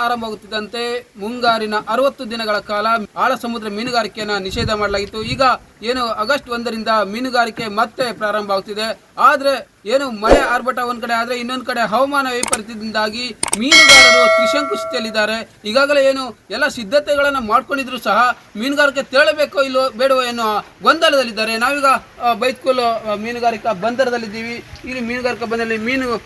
ಆರಂಭವಾಗುತ್ತಿದ್ದಂತೆ ಮುಂಗಾರಿನ 60 ದಿನಗಳ ಕಾಲ ಆಳ ಸಮುದ್ರ ಮೀನುಗಾರಿಕೆಯನ್ನು ನಿಷೇಧ ಮಾಡಲಾಗಿತ್ತು. ಈಗ ಏನು ಆಗಸ್ಟ್ 1ರಿಂದ ಮೀನುಗಾರಿಕೆ ಮತ್ತೆ ಪ್ರಾರಂಭ ಆಗುತ್ತಿದೆ. ಆದರೆ ಏನು ಮಳೆ ಆರ್ಭಟ ಒಂದ್ ಕಡೆ ಆದರೆ ಇನ್ನೊಂದು ಕಡೆ ಹವಾಮಾನ ವೈಪರೀತ್ಯದಿಂದಾಗಿ ಮೀನುಗಾರರು ತ್ರಿಶಂಕು ಸ್ಥಿತಿಯಲ್ಲಿದ್ದಾರೆ. ಈಗಾಗಲೇ ಏನು ಎಲ್ಲ ಸಿದ್ಧತೆಗಳನ್ನು ಮಾಡ್ಕೊಂಡಿದ್ರು ಸಹ ಮೀನುಗಾರಿಕೆ ತೆರಳಬೇಕೋ ಇಲ್ಲೋ ಬೇಡವೋ ಎನ್ನುವ ಗೊಂದಲದಲ್ಲಿದ್ದಾರೆ. ನಾವೀಗ ಬೈತ್ಕೂಲ್ ಮೀನುಗಾರಿಕಾ ಬಂದರದಲ್ಲಿದ್ದೀವಿ. ಇಲ್ಲಿ ಮೀನುಗಾರಿಕಾ ಬಂದರಲ್ಲಿ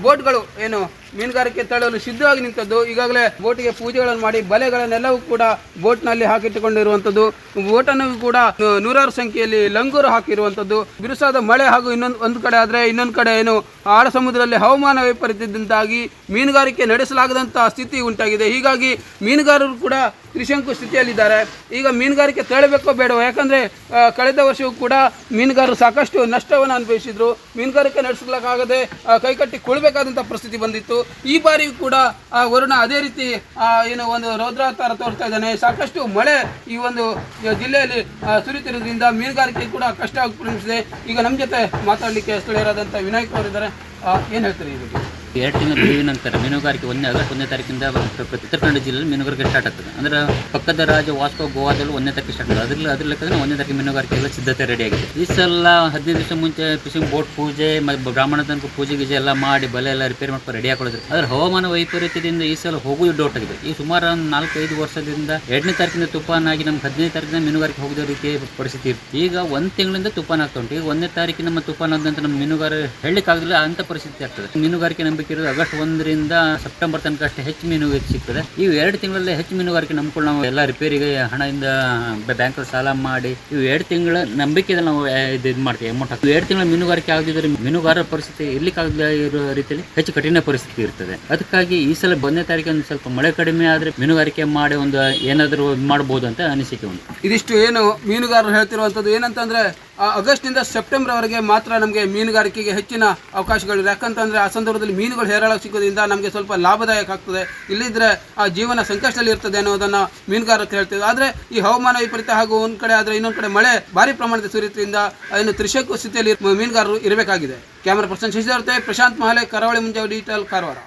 ಬೋಟ್ಗಳು ಏನು ಮೀನುಗಾರಿಕೆ ತೆರಳಲು ಸಿದ್ಧವಾಗಿ ನಿಂತದ್ದು. ಈಗಾಗಲೇ ಬೋಟಿಗೆ ಪೂಜೆಗಳನ್ನು ಮಾಡಿ ಬಲೆಗಳನ್ನೆಲ್ಲವೂ ಕೂಡ ಬೋಟ್ನಲ್ಲಿ ಹಾಕಿಟ್ಟುಕೊಂಡಿರುವಂಥದ್ದು. ಬೋಟನ್ನು ಕೂಡ ನೂರಾರು ಸಂಖ್ಯೆಯಲ್ಲಿ ಲಂಗೂರು ಹಾಕಿರುವಂಥದ್ದು. ಬಿರುಸಾದ ಮಳೆ ಹಾಗೂ ಒಂದು ಕಡೆ ಆದರೆ ಇನ್ನೊಂದು ಕಡೆ ಏನು ಆಳ ಸಮುದ್ರದಲ್ಲಿ ಹವಾಮಾನ ವೈಪರೀತ್ಯದಿಂದಾಗಿ ಮೀನುಗಾರಿಕೆ ನಡೆಸಲಾಗದಂತಹ ಸ್ಥಿತಿ ಉಂಟಾಗಿದೆ. ಹೀಗಾಗಿ ಮೀನುಗಾರರು ಕೂಡ ತ್ರಿಶಂಕು ಸ್ಥಿತಿಯಲ್ಲಿದ್ದಾರೆ. ಈಗ ಮೀನುಗಾರಿಕೆ ತೆರಳಬೇಕೋ ಬೇಡವೋ, ಯಾಕಂದರೆ ಕಳೆದ ವರ್ಷವೂ ಕೂಡ ಮೀನುಗಾರರು ಸಾಕಷ್ಟು ನಷ್ಟವನ್ನು ಅನುಭವಿಸಿದ್ರು. ಮೀನುಗಾರಿಕೆ ನಡೆಸಲಿಕ್ಕಾಗದೆ ಕೈಕಟ್ಟಿ ಕೊಡಬೇಕಾದಂಥ ಪರಿಸ್ಥಿತಿ ಬಂದಿತ್ತು. ಈ ಬಾರಿಯೂ ಕೂಡ ವರುಣ ಅದೇ ರೀತಿ ಏನು ಒಂದು ರೌದ್ರಾವತಾರ ತೋರ್ತಾ ಇದ್ದಾನೆ. ಸಾಕಷ್ಟು ಮಳೆ ಈ ಒಂದು ಜಿಲ್ಲೆಯಲ್ಲಿ ಸುರಿತಿರೋದ್ರಿಂದ ಮೀನುಗಾರಿಕೆ ಕೂಡ ಕಷ್ಟ ಪ್ರಾರಂಭಿಸಿದೆ. ಈಗ ನಮ್ಮ ಜೊತೆ ಮಾತಾಡಲಿಕ್ಕೆ ಸ್ಥಳೀಯರಾದಂಥ ವಿನಾಯಕ್ ಅವರಿದ್ದಾರೆ. ಏನು ಹೇಳ್ತಾರೆ ಈ ಬಗ್ಗೆ? 2 ತಿಂಗಳ ಬಿಡುವಿನ ನಂತರ ಮೀನುಗಾರಿಕೆ ಆಗಸ್ಟ್ 1ನೇ ತಾರೀಕಿಂದ ಉತ್ತರ ಕನ್ನಡ ಜಿಲ್ಲೆಯಲ್ಲಿ ಮೀನುಗಾರಿಕೆ ಸ್ಟಾರ್ಟ್ ಆಗ್ತದೆ. ಅಂದರೆ ಪಕ್ಕದ ರಾಜ್ಯ ವಾಸ್ಕೋ ಗೋವಾದಲ್ಲೂ 1ನೇ ತಾರೀಕು ಸ್ಟಾರ್ಟ್ ಆಗ್ತದೆ. ಅದ್ರ ಲೆಕ್ಕದಲ್ಲಿ 1ನೇ ತಾರೀಕು ಮೀನುಗಾರಿಕೆ ಎಲ್ಲ ಸಿದ್ಧತೆ ರೆಡಿ ಆಗಿದೆ. ಈ ಸಲ 15 ದಿವಸ ಮುಂಚೆ ಫಿಶಿಂಗ್ ಬೋಟ್ ಪೂಜೆ ಬ್ರಾಹ್ಮಣ ತನಕ ಪೂಜೆ ಗೀಜೆ ಎಲ್ಲ ಮಾಡಿ ಬಲೆ ಎಲ್ಲ ರಿಪೇರಿ ಮಾಡ್ಕೊಂಡು ರೆಡಿ ಹಾಕೊಳ್ಳೋದು. ಆದರೆ ಹವಾಮಾನ ವೈಪರೀತ್ಯದಿಂದ ಈ ಸಲ ಹೋಗುವುದು ಡೌಟ್ ಆಗಿದೆ. ಈ ಸುಮಾರು 4-5 ವರ್ಷದಿಂದ 2ನೇ ತಾರೀಕಿಂದ ತುಫಾನಾಗಿ ನಮ್ಗೆ 15ನೇ ತಾರೀಕಿನ ಮೀನುಗಾರಿಕೆ ಹೋಗಿದ ರೀತಿಯ ಪರಿಸ್ಥಿತಿ ಇರುತ್ತೆ. ಈಗ 1 ತಿಂಗಳಿಂದ ತುಫಾನ್ ಆಗ್ತಾ ಉಂಟು. ಈಗ 1ನೇ ತಾರೀಕಿನ ನಮ್ಮ ತುಫಾನ್ ಆದಂತ ನಮ್ಮ ಮೀನುಗಾರ ಹೇಳಲಿಕ್ಕಾಗಲಿಲ್ಲ ಅಂತ ಪರಿಸ್ಥಿತಿ ಆಗ್ತದೆ. ಮೀನುಗಾರಿಕೆ ನಂಬಿಕೆ ಇರೋದು ಆಗಸ್ಟ್ 1ರಿಂದ ಸೆಪ್ಟೆಂಬರ್ ತನಕ ಅಷ್ಟೇ ಹೆಚ್ಚು ಮೀನುಗಾರಿಕೆ ಸಿಗ್ತದೆ. ಈ 2 ತಿಂಗಳಲ್ಲಿ ಹೆಚ್ಚು ಮೀನುಗಾರಿಕೆ ನಂಬಿಕೊಂಡು ನಾವು ಎಲ್ಲ ರಿಪೇರಿಗೆ ಹಣದಿಂದ ಬ್ಯಾಂಕಲ್ಲಿ ಸಾಲ ಮಾಡಿ ಇವು 2 ತಿಂಗಳ ನಂಬಿಕೆಯಲ್ಲಿ ನಾವು ಇದು ಮಾಡ್ತೀವಿ ಅಮೌಂಟ್ ಹಾಕಿ. 2 ತಿಂಗಳ ಮೀನುಗಾರಿಕೆ ಆಗದಿದ್ದರೆ ಮೀನುಗಾರರ ಪರಿಸ್ಥಿತಿ ಇರ್ಲಿಕ್ಕಾಗದೇ ಇರೋ ರೀತಿಯಲ್ಲಿ ಹೆಚ್ಚು ಕಠಿಣ ಪರಿಸ್ಥಿತಿ ಇರ್ತದೆ. ಅದಕ್ಕಾಗಿ ಈ ಸಲ 1ನೇ ತಾರೀಕು ಸ್ವಲ್ಪ ಮಳೆ ಕಡಿಮೆ ಆದರೆ ಮೀನುಗಾರಿಕೆ ಮಾಡಿ ಒಂದು ಏನಾದರೂ ಮಾಡಬಹುದು ಅಂತ ಅನಿಸಿಕೆ ಉಂಟು. ಇದಿಷ್ಟು ಏನು ಮೀನುಗಾರರು ಹೇಳ್ತಿರುವಂಥದ್ದು. ಏನಂತಂದ್ರೆ ಆಗಸ್ಟ್ನಿಂದ ಸೆಪ್ಟೆಂಬರ್ವರೆಗೆ ಮಾತ್ರ ನಮಗೆ ಮೀನುಗಾರಿಕೆಗೆ ಹೆಚ್ಚಿನ ಅವಕಾಶಗಳಿದೆ. ಯಾಕಂತಂದರೆ ಆ ಸಂದರ್ಭದಲ್ಲಿ ಮೀನುಗಳು ಹೇರಳ ಸಿಗೋದ್ರಿಂದ ನಮಗೆ ಸ್ವಲ್ಪ ಲಾಭದಾಯಕ ಆಗ್ತದೆ. ಇಲ್ಲಿದ್ದರೆ ಆ ಜೀವನ ಸಂಕಷ್ಟದಲ್ಲಿ ಇರ್ತದೆ ಅನ್ನೋದನ್ನು ಮೀನುಗಾರರು ಹೇಳ್ತಿದ್ರು. ಆದರೆ ಈ ಹವಾಮಾನ ವೈಪರೀತ್ಯ ಹಾಗೂ ಒಂದು ಕಡೆ ಆದರೆ ಇನ್ನೊಂದು ಕಡೆ ಮಳೆ ಭಾರಿ ಪ್ರಮಾಣದ ಸುರಿಯೋದ್ರಿಂದ ಇನ್ನು ತ್ರಿಶಂಕು ಸ್ಥಿತಿಯಲ್ಲಿ ಮೀನುಗಾರರು ಇರಬೇಕಾಗಿದೆ. ಕ್ಯಾಮರಾ ಪರ್ಸನ್ ಶಶಿಧರ್ ಜೊತೆ ಪ್ರಶಾಂತ್ ಮಹಾಲೆ, ಕರಾವಳಿ ಮುಂಜಾವು ಡಿಜಿಟಲ್, ಕಾರವಾರ.